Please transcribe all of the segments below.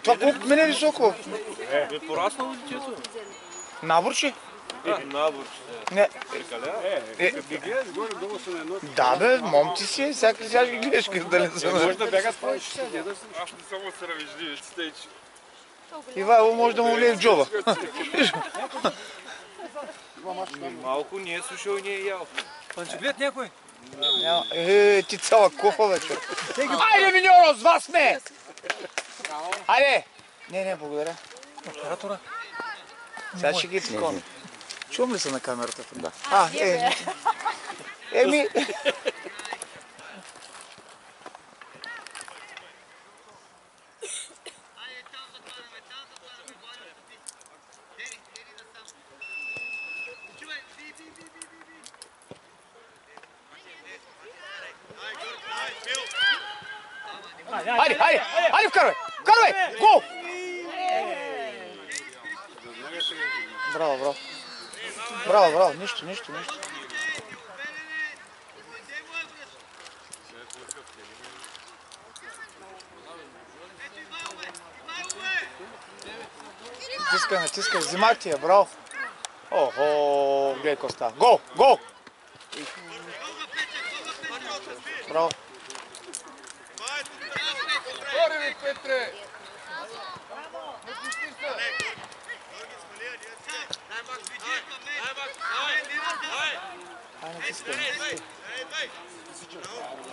Това колко мене е високо? Пораснало детето? Наборче? Наборче. Не. Ги гледаш горе-долу са на едно. Да бе, момти си, всяка сега ги гледаш дали са. Може да бягат повече сега. Аз не съм осравежливец, стейче. Ивайло може да му влие в джоба. Малко не е слушал и не е ял. Панчеглед някой? Ти цяла кофа вече. Айде, миньоро, с вас сме! Айде! Не, благодаря. Оператора? Сега ще ги такова. Чувам ли се на камерата? Да. Еми... Айде, вкарвай! Гол! Браво, нищо. Натискай, взимах ти я, браво. Охо, гледай какво става. Гол! Браво. Петре! Натискай.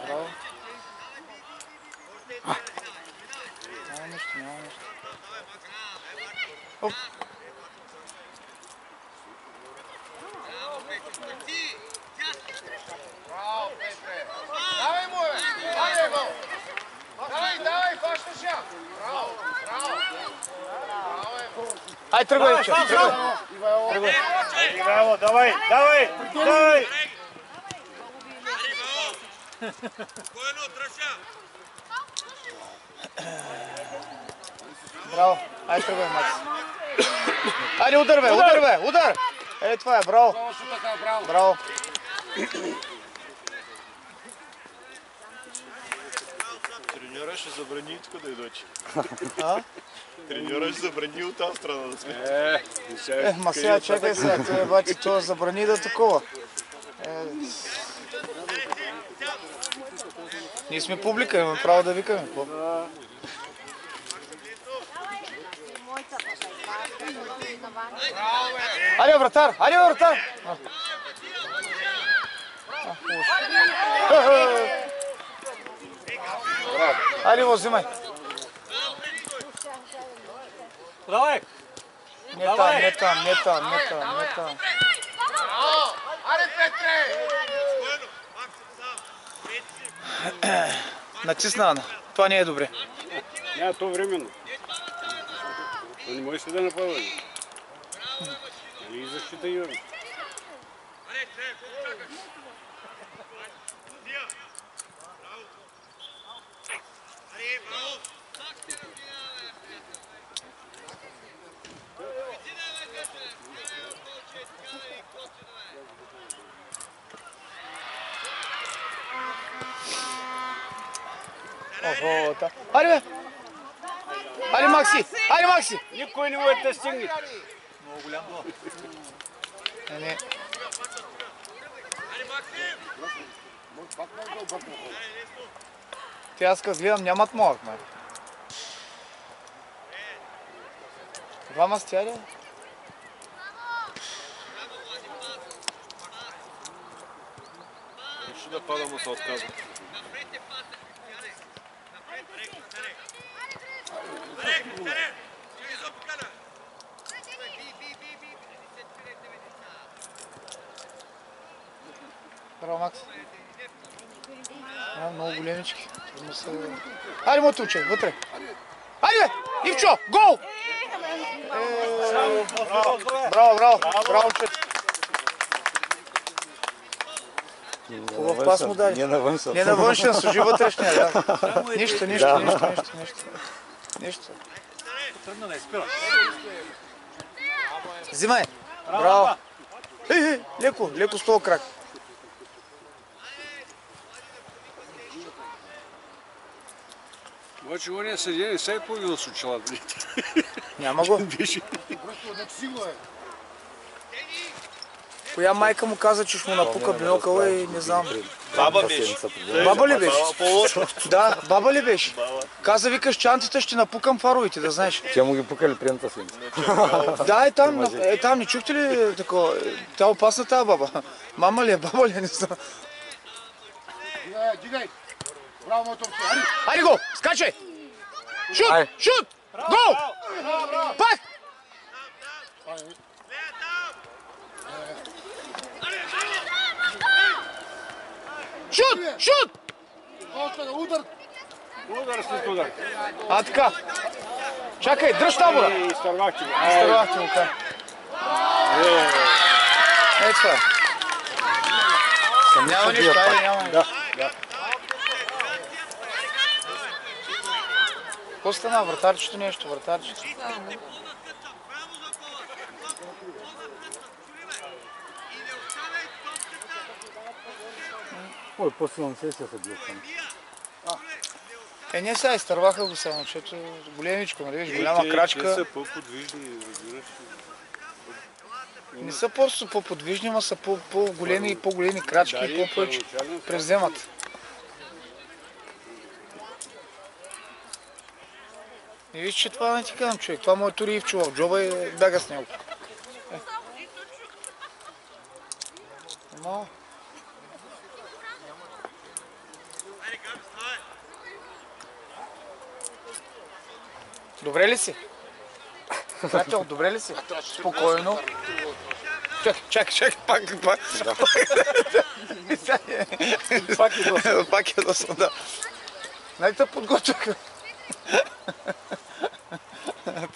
Браво. Няма нищо. Оп. Браво, Петре! Давай му, бе! Айде, гол! Давай, фащаш я! Браво! Ай, тръгвай, Ивчо, тръгвай. Ивайло, давай! Браво, ай, тръгвай, Макс. Айде, удар! Ей, това е, браво. Браво. Треньора ще забрани тук да идочи. Треньора ще забрани от тази страна да сме. Ма сега, чакай сега, той бати, това забрани да такова. Ние сме публика, имаме право да викаме. Айде, вратар! Айде, го взимай. Давай! Не там. Айде, Петре! Натисна, Ана. Това не е добре. Няма то временно. Не можеш ли да напълва? Нали защита имаме? Айде, бе! Айде, Макси! Никой не може да стигне. Много голям гол. Не. Те аз като гледам нямат малък, май. Двама сте, ли? Ще да пада, му се отказва. Браво, Макс. Много големички. Айде, моите уче, вътре. Айде, бе! Ивчо, гол! Браво, че. Хубав пас му даде. Не на външен, служи вътрешния, да. Нищо. Тръгна да изпира. Взимай. Браво. Леко с този крак. Обаче ония седя не се е появил с очилата. Няма го. Просто не силно е. Коя майка му каза, че ще му напука бинокъла и не знам. Баба беше. Баба ли беше? По-лошо. Да, баба ли беше? Каза, викаш чантите, ще напукам фаровите, да знаеш. Те му ги пукали предната седмица. Да, там не чухте ли такова? Тя опасна тази баба. Мама ли е, баба ли е, не знам. Дигай! Браво, моето момче! Ари! Айде го, скачай! Шут, шут! Гол! Пак! Шут, шут! Още удар! Удар след удар. А така. Чакай, дръж табора. И изтървахте го. Изтървахте му, така. Ето това. Няма нищо, айде, няма нищо. Какво стана? Вратарчето нещо, вратарчето. Ой, по-силна сесия се бил там. Не сега изтърваха го само, защото големичко, нали виж, голяма крачка. Те са по-подвижни, разбираш. Не са просто по-подвижни, но са по-големи и по-големи крачки и по-повече превземат. И виж, че това не ти казвам, човек. Това му е тури Ивчо в джоба и бяга с него. Но... Добре ли си? Приятел, добре ли си? Спокойно. Чакай, пак. Пак е доста, да. Нали те подготвях?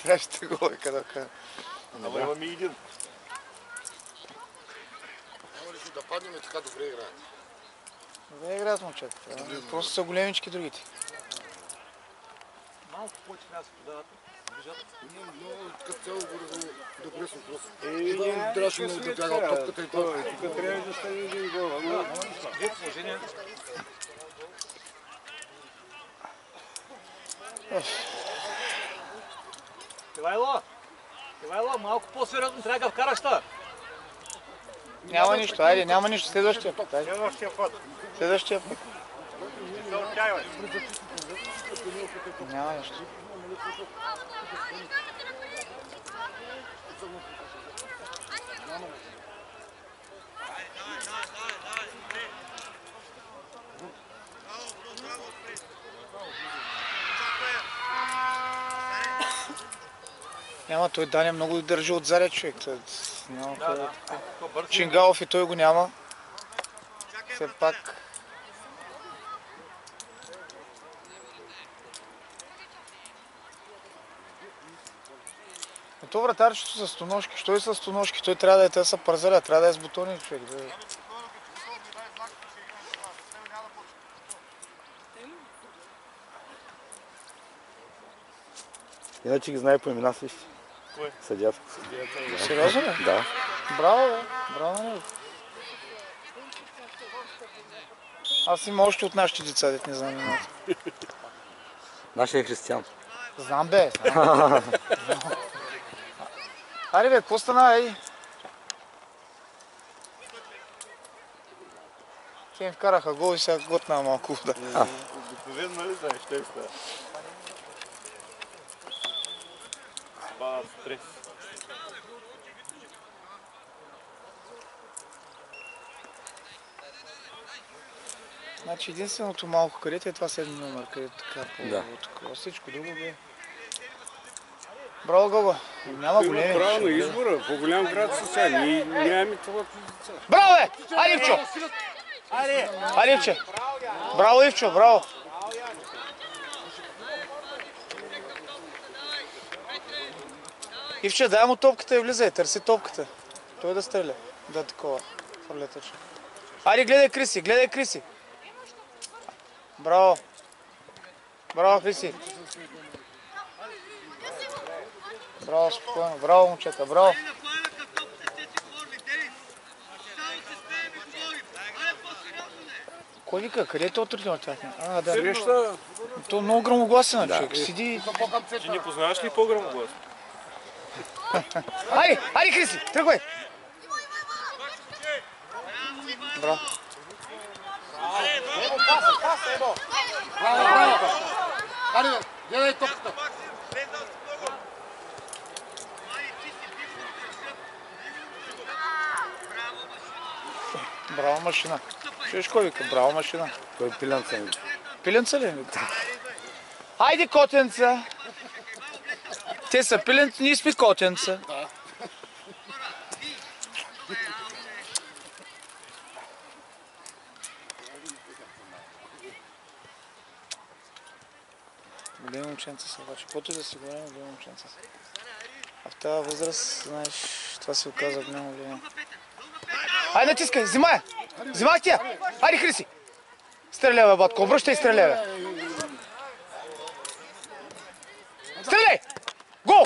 Трябваше го е къде кажа. Ама имаме един. Няма ли да паднем и така добре играят? Добре играят момчета. Просто са големички другите. Малко повече трябва да се подават. Но като цяло добре съм просто. Трябваше много да тяга топката и това. Тук трябва да стане един гол. Ивайло, малко по-сериозно трябва да вкараш та. Няма нищо, айде, няма нищо. Следващия път. Следващия път. Няма нищо. Няма, той Даня много държи отзаде, човек. Няма къде. Чингалов и той го няма. Все пак. То вратарчето с стоножки, що и с стоножки, той трябва да е, те са пързеля, трябва да е с бутони, човек. Иначе ги знае по имена всички. Кой? Съдята. Сериозно ли? Да. Браво, бе. Браво, не. Аз има още от нашите деца, дет не знам имената. Нашия е християн. Знам, бе. Знам. Аре, бе, какво стана, ей? Те им вкараха гол и сега готна малко вода. Обикновено, нали знаеш, те става. Ба, стрес. Значи единственото малко където е това 7 номер, където така Да. по-такова. Всичко друго бе. Браво, Гого. Няма големи. Право на избора. По-голям град са сега. Ние нямаме това позиция. Браво, бе! Айде, Ивчо! Айде, Ивче! Браво, Ивчо, браво! Ивче, дай му топката и влизай, търси топката. Той да стреля. Да, такова. Фърлетъчно. Айде, гледай Криси, гледай Криси. Браво. Браво, Криси. Браво, спокойно. Браво, момчета, браво. Кой вика? Къде е този треньор тяхния? А, да. Среща, То много грамогласен човек. Седи... Ти не познаваш ли по-гръмно глас? Айде, айде, Хриси, тръгвай! Браво. Браво! Айде, гледай топката. Браво машина. Чуеш кой вика? Браво машина. Той пиленца ми. Пиленца ли? Хайде, котенца! Те са пиленца, ние сме котенца. Големи момченца са, обаче. Каквото и да си говорим, големи момченца са. А в тази възраст, знаеш, това се оказа голямо влияние. Айде, натискай, взимай! Взимай тя! Айде, Хриси! Стреляй, бе, батко, обръщай и стреляй, бе! Стреляй! Гол!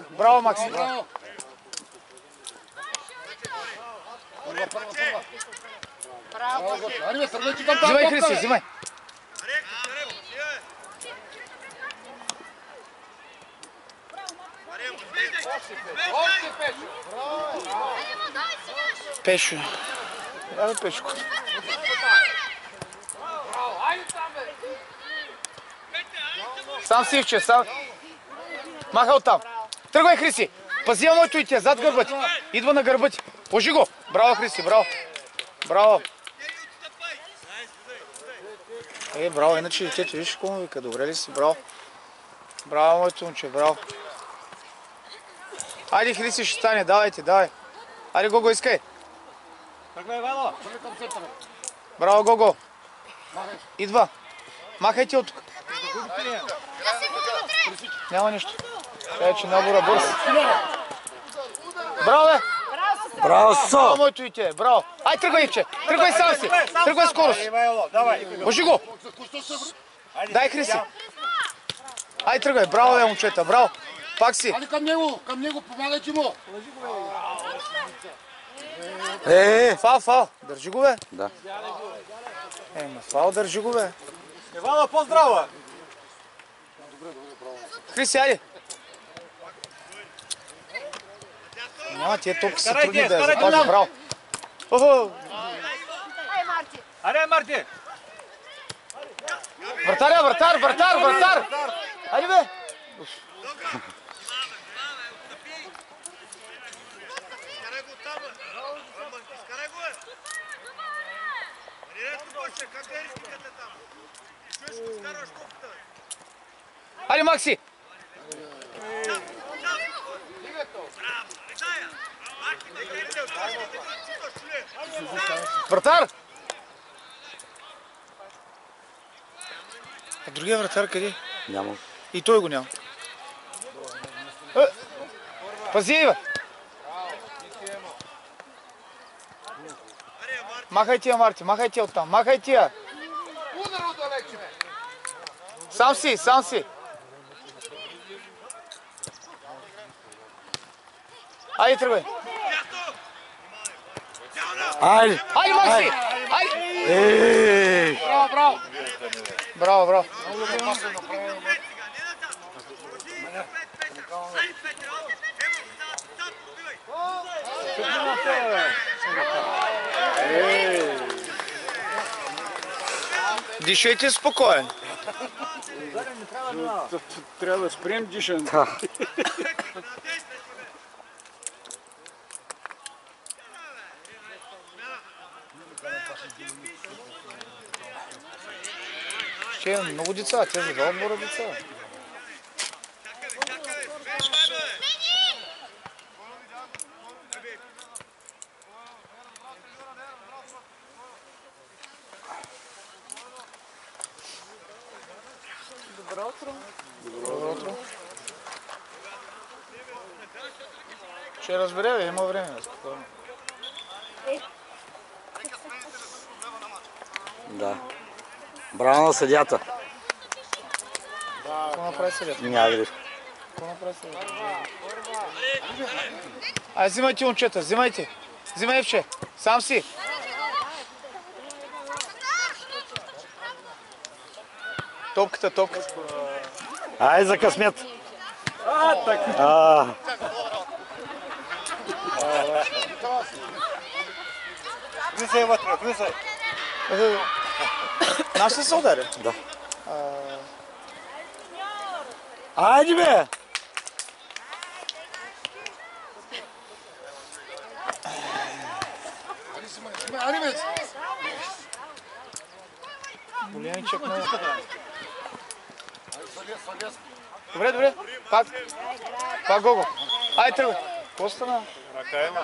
Браво, Макси! Браво! Браво, Гоце. Айде, бе, сърдечи към тази Взимай, топка, Хриси, бе. взимай! Още пеше. Пешо. Абе, Пешко. Сам си, Ивче, сам. Маха оттам. Тръгвай, Хриси. Пази моето и тя, зад гърба ти. Идва на гърба ти. Пожи го. Браво, Хриси, браво. Браво. Браво, иначе детето, виж какво му вика. Добре ли си? Браво. Браво, моето момче, браво. Айде, Хриси, ще стане. Давайте, давай. Айде, Гого, искай. Тръгвай, Вало! Браво, Гого. Идва. Махай ти от тук. Няма нищо. Кай, че набора бърз. Браво, бе! Браво, Сосо! Браво, моето и те. Браво. Ай, тръгвай, Ивче. Тръгвай сам си. Тръгвай скорост. Божи го. Дай, Хриси. Ай, тръгвай. Браво, бе, момчета. Браво. Пак си. Айде към него, помагайте му. Фал. Държи го, бе. Да. Фал, държи го, бе. Вало, по-здраво! Хриси, айде. Няма, тия топки са трудни да я запази. Браво. Охо. Аре, Марти! Вратар! Айде, бе. Айде, Макси! Вратар! А другия вратар къде? Няма. И той го няма. Пази, бе! Махай тия, Марти, махай тия оттам, махай тия! Удар отдалече, бе. Сам си! Айде, тръгвай! Айде! Айде, Макси! Айде! Браво! Дишайте спокоен. трябва да спрем дишането. Ще има много деца, тези два отбора деца. Добро утро. Ще разбере, има време. Спокойно. Да. Браво на съдията. Какво направи съдията? Няма грешка. Какво направи съдията? Ай, взимайте, момчета, взимайте. Взимай, Евче. Сам си. Топката. Ай за късмет. Влизай вътре, влизай. Нашите се удари? Да. Айде бе! Ари бе! Големичък много. Съглас. Добре. Пак Гого. Ай, тръгвай. Какво стана? Ръка има.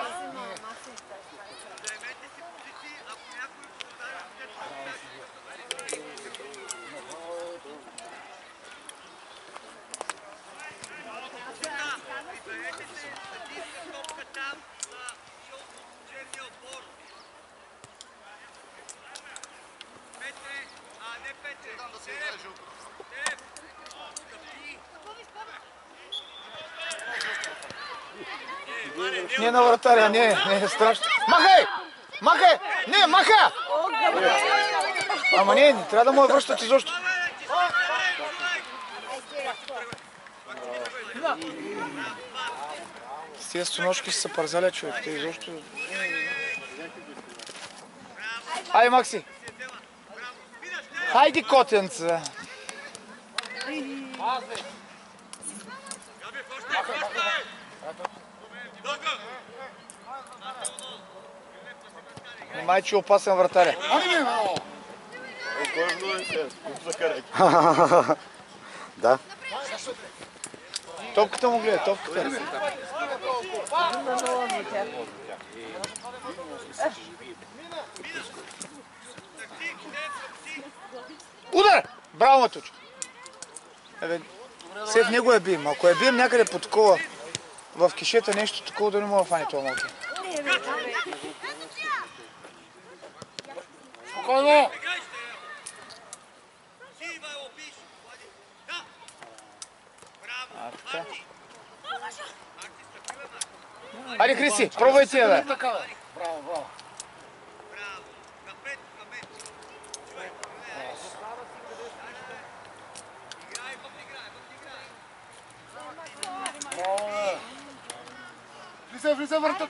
Не на вратаря, не е страшно. Махай! Не, маха! Ама не трябва да му я връщат изобщо. С тия стоножки ще се пързаля, човек. Те изобщо... Ай, Макси! Хайди, котенце! Внимай, че е опасен вратаря. Ари бе, браво! Кожно е се, закарай. Да. Топката му гледа, топката. Удар! Браво, Матучо! Все в него я бием. Ако я бием някъде по такова, в кишета нещо такова, да не мога да фане това малко. Спокойно! Така. Айде, Христи, пробвай тия, бе. Така, бе. Браво. Влизай вратата.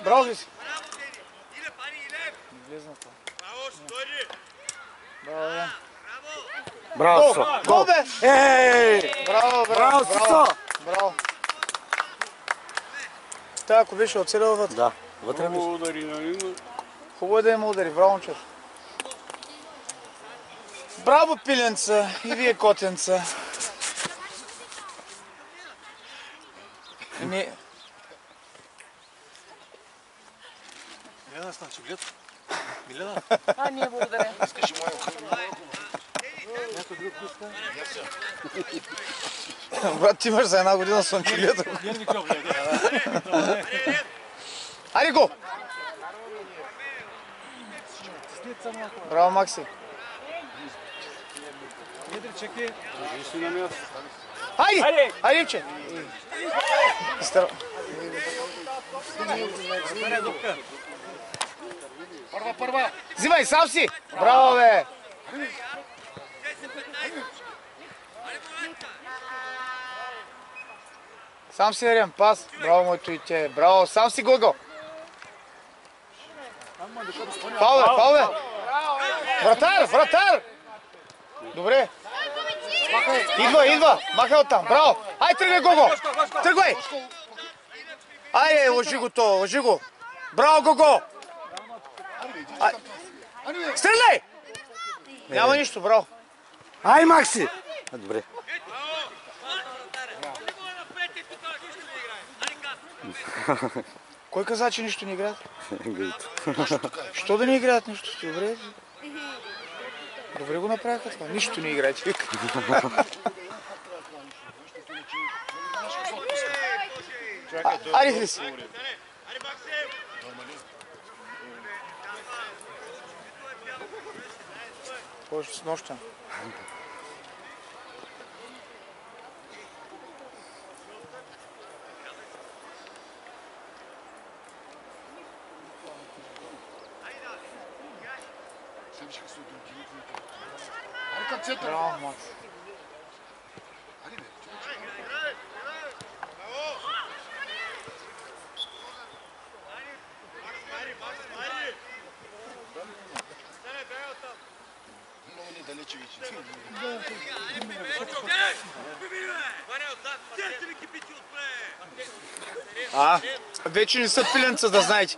Браво, Христи. Влезна това. Браво, Сосо. Гол, бе! Ей! Браво, Сосо! Браво. Та, ако беше оцелял вътре. Да, вътре ми. Хубаво удари, нали? Хубаво е да има удари. Браво, момчето. Браво, пиленца. И вие, котенца. Еми... Милена, значи глед. Милена. А, ние благодаря. Искаш и моя. Някой друг иска? Брат, ти имаш за една година слънчогледа. Айде го! Браво, Макси. Айде! Айде, че! Първа. Взимай, сам си! Браво, бе! Сам си Ариан, пас. Браво, моето дете. Браво, сам си Гого. Фауле. Вратар. Добре. Идва. Махай оттам. Браво. Ай, тръгвай, Гого. Тръгвай. Айде, лъжи го. Браво, Гого. Стреляй. Няма нищо, браво. Ай, Макси! Добре. Кой каза, че нищо не играят? Що да не играят нищо? Добре. Добре го направиха това. Нищо не играят. Ари, Хрис. Кой ще с нощта? Браво, Макс. Вече не са пиленца, да знаете.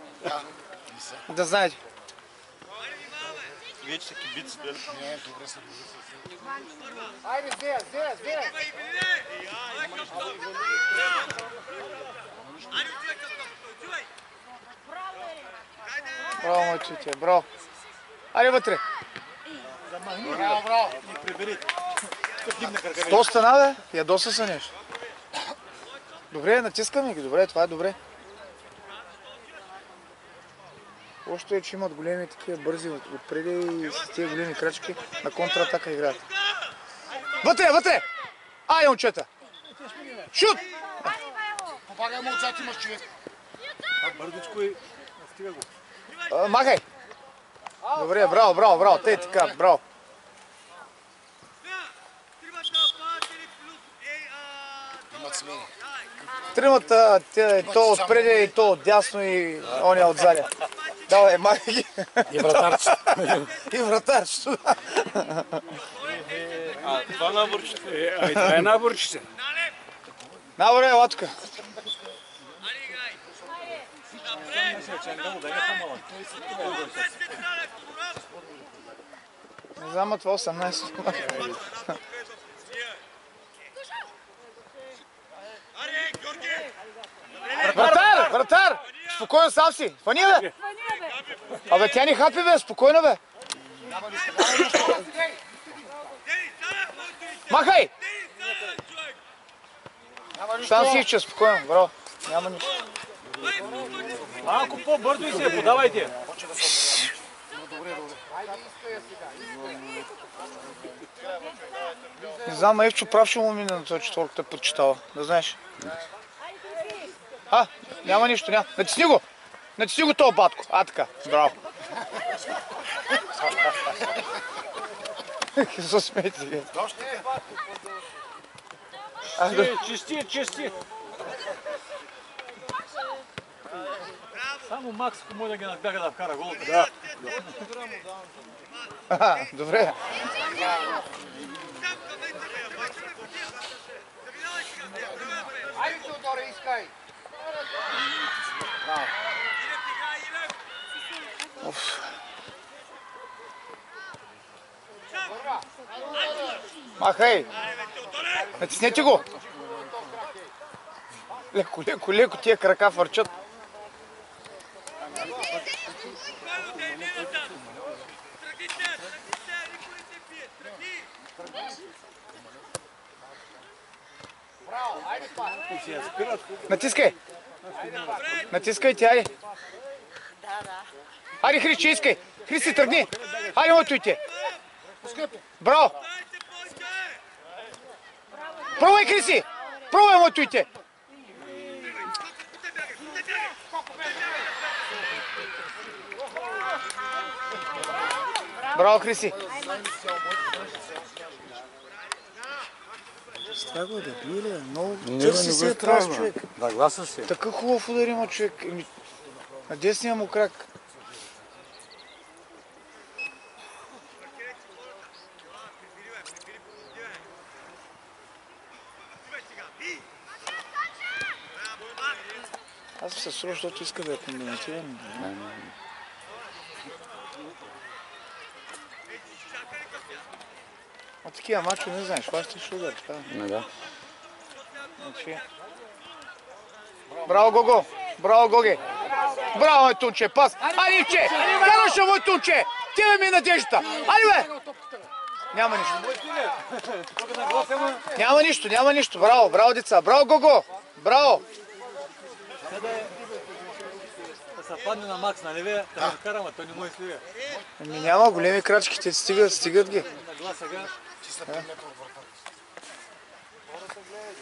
Да знаете. Вече са кибици, дали? Не, добре са. Айде, здесь. Браво, моето дете, браво. Айде вътре. Браво. То стана, бе? Ядоса са нещо. Добре, натискаме ги. Добре, това е добре. Още е, че имат големи такива бързи отпреди и с тия големи крачки на контратака играят. Вътре! Айде, момчета! Шут! Помагай му отзад, имаш човек. Бърдичко и стига го. Махай! Добре, браво. Те така, браво. Имат смени. Тримата, то отпреди, и то отдясно и оня отзади. Давай, махай ги. И вратарчето. И вратарчето. Това наборчето. Това е наборчите. Наборе, латка. Не знам, това 18. Вратар! Спокойно, сам си. Фани, бе. Абе, тя ни хапи, бе. Спокойно, бе. Махай! Сам си изче, спокойно. Браво. Няма нищо. Малко по-бързо и се подавайте. Не знам, Евчо прав ще му мине на този четворката подчитава. Да знаеш. Няма нищо, няма. Натисни го този батко. Така. Браво. Се смейте. Чисти. Само Макс, ако може да ги надбяга да вкара гол. Да. Добре. Айде, Теодоре, искай. Махай! Натиснете го! Леко, тия крака върчат. Натискайте, айде. Айде, Христче, искай. Христи, тръгни. Айде, мойтуйте. Браво. Пробвай, Христи. Пробвай, мойтуйте. Браво, Христи. Страх го е да бие ли? Много Не, търси не се го трябва страшно. човек. Да, гласа си. Такъв хубав удар има човек. На десния му крак. Аз се срува, защото иска да е комбинативен. От такива мачове не знаеш, хващаш удар. Не, да. Значи... Браво, Гого! Браво, Гоге! Браво, мой Тунче! Пас! Али, Ивче! Хорошо, мой Тунче! Тебе ми е надеждата! Али, бе! Няма нищо. Няма нищо. Браво, браво, деца! Браво, Гого! Браво! Да се падне на Макс, нали бе? Да ме карама, той не може да сливе. Ами няма големи крачки, те стигат ги. На глас сега.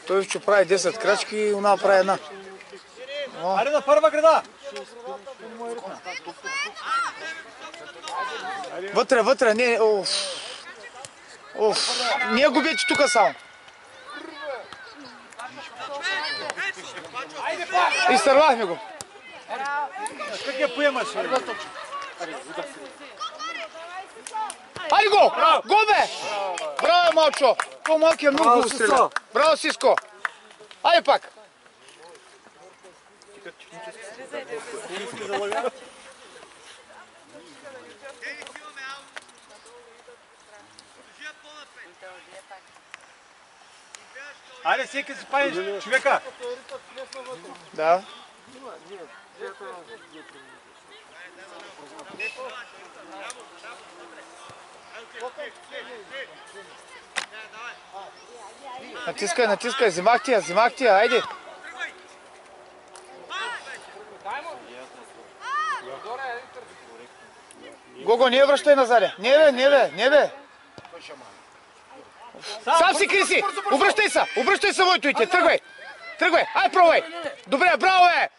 Той ще прави 10 крачки и она прави една. Айде на първа града! Вътре, не, не губете тука само. Изтървахме го. Как я поемаш? Айде го! Го бе! Браво, Малчо! Това малки е много хубаво стреля. Браво, Сиско! Айде пак! Айде, всеки си паеш човека! Да. Натискай, взимах тия, айде. Гого, не връщай назаде. Не бе. Сам си криси! Обръщай се, Войтойте, тръгвай, ай пробвай! Добре, браво е!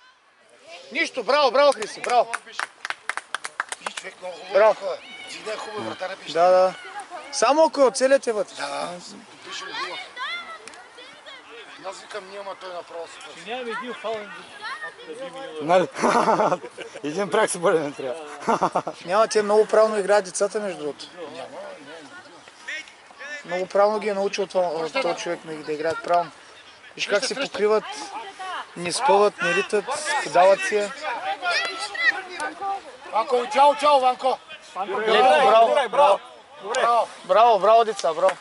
Нищо, браво, Хриси, браво. Човек много Браво. хубаво. Зида е хубаво, вратаря пише. Да. Само ако оцелят е вътре. Да, пише ли хубаво. Аз викам, няма той направо си пъс. Нямаме един фал. Нали? Един прак се бъде не трябва. Няма, те много правилно играят децата, между другото. Много правилно ги е научил този човек да играят правилно. Виж как се покриват, не спъват, не ритат, подават си я. Ванко, чао, Ванко. Браво, деца, браво.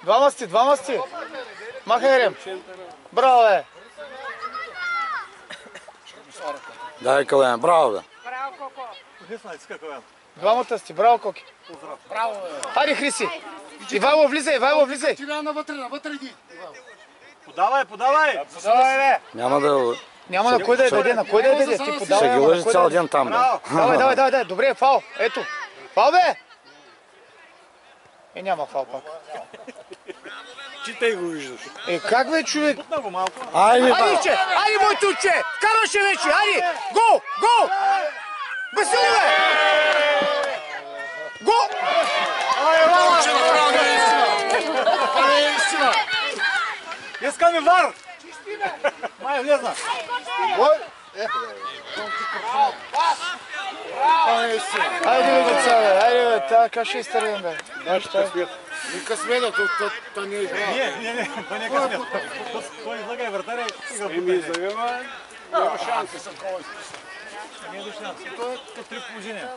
Двама сти. Махай рем. Браво, бе. Дай Кален, браво, бе. Двамата сти, браво, Коки. Браво, бе. Хайде, Хриси. Ивайло, влизай. Ти навътре иди. Подавай! Подавай, бе. Няма на кой да я даде, ти подавай. Ще ги лъжи цял ден там, бе. Давай, добре, фал, ето. Фал, бе. Няма фал пак. Читай го виждаш. Как бе, човек? Много малко. Айде, Айде, мой Тунче! Вкарваше вече, айде! Гол! Васили, бе! Гол! Че направо не е истина. Това не е истина. Искаме вар! Май влезна. Айде, бе, деца, бе! Айде, бе, така ще изтървим, бе. Не късмена, то не е игра. Не, то не е късмет. Той излага и вратаря и го подпее. Няма шанси са кой. Не е до шанс. То е като три положения.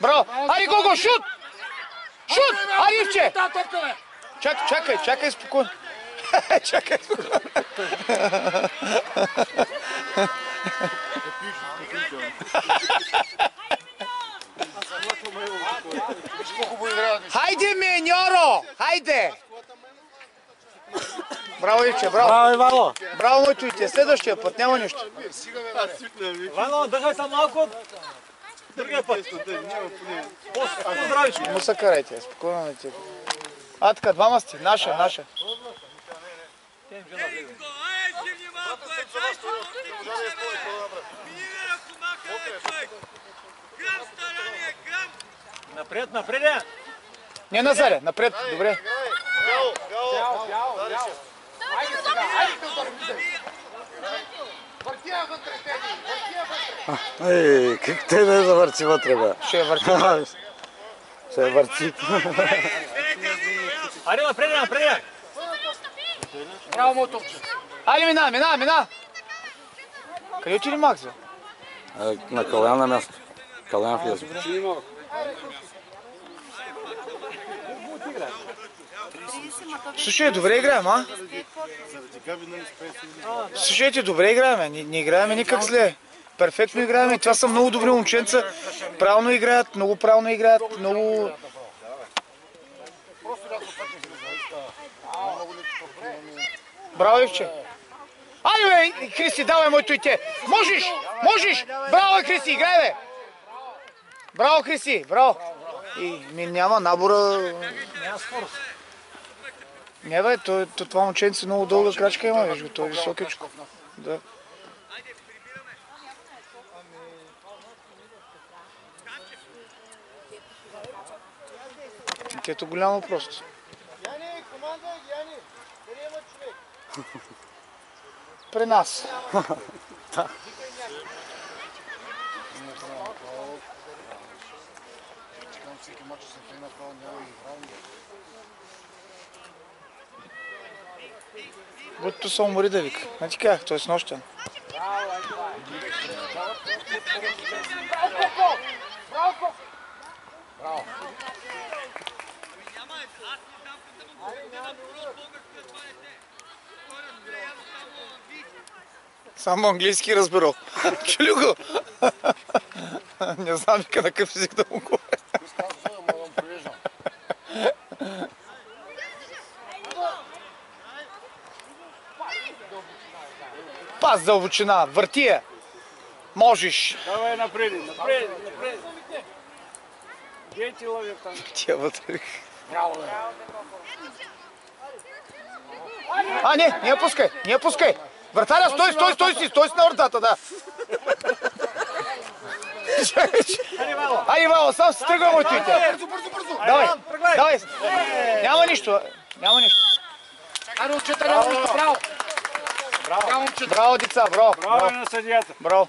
Браво! Айде, Гого, шут! Айде, Ивче! Та топка, бе. Чакай, спокойно. Чакай, спокойно. Хайде, Меньоро! Хайде! Браво, Ивче, браво. Браво, Ивало. Браво, моето дете. Следващия път няма нищо. Вано, дъхай са малко. Другия път. Поздравички. Му се карайте, спокойно дете. А, така, двама сте. Наша, наша. Напред, напред. Не назаре, напред, добре. Айде сега, айде Теодор, влизай. Върти я вътре, Теди, върти я вътре. Ей, как те да я завърти вътре, бе? Ще я върти. Ще я върти. Айде, напред. Браво, мотовче. Айде, мина. Къде отиде Макс, бе? На Калян на място. Калян влезе. Слушай, добре играем, а? Слушайте, добре играем, не играем никак зле. Перфектно играем. Това са много добри момченца. Правилно играят, много правилно играят, много... Браво, Ивче. Айде, бе, Христи, давай моето и те. Можеш. Браво, Христи, играй, бе. Браво, Христи, браво. И няма набора... Няма скорост. Не бе, това момченце много дълга крачка има, виж го, той е високичко. Да. Тето голямо просто. Яни, команда, Яни. Къде има човек? При нас. Всеки мач се фей направо, няма и играл. Бъдето се умори да вика. Не ти казах, той е снощен. Браво! Само английски разбирал. Чули го? Не знам вика на какъв език да му говоря. Пас дълбочина, върти я. Можеш. Давай напред. Где ти ловят там? Тя вътре. Браво, бе! А, не я пускай. Вратаря, стой си на вратата, да. Айде, Вало, сам се тръгва моето дете. Бързо! Давай. Няма нищо. Айде, момчета, няма нищо, браво! Браво, деца, браво. Браво на съдията. Браво.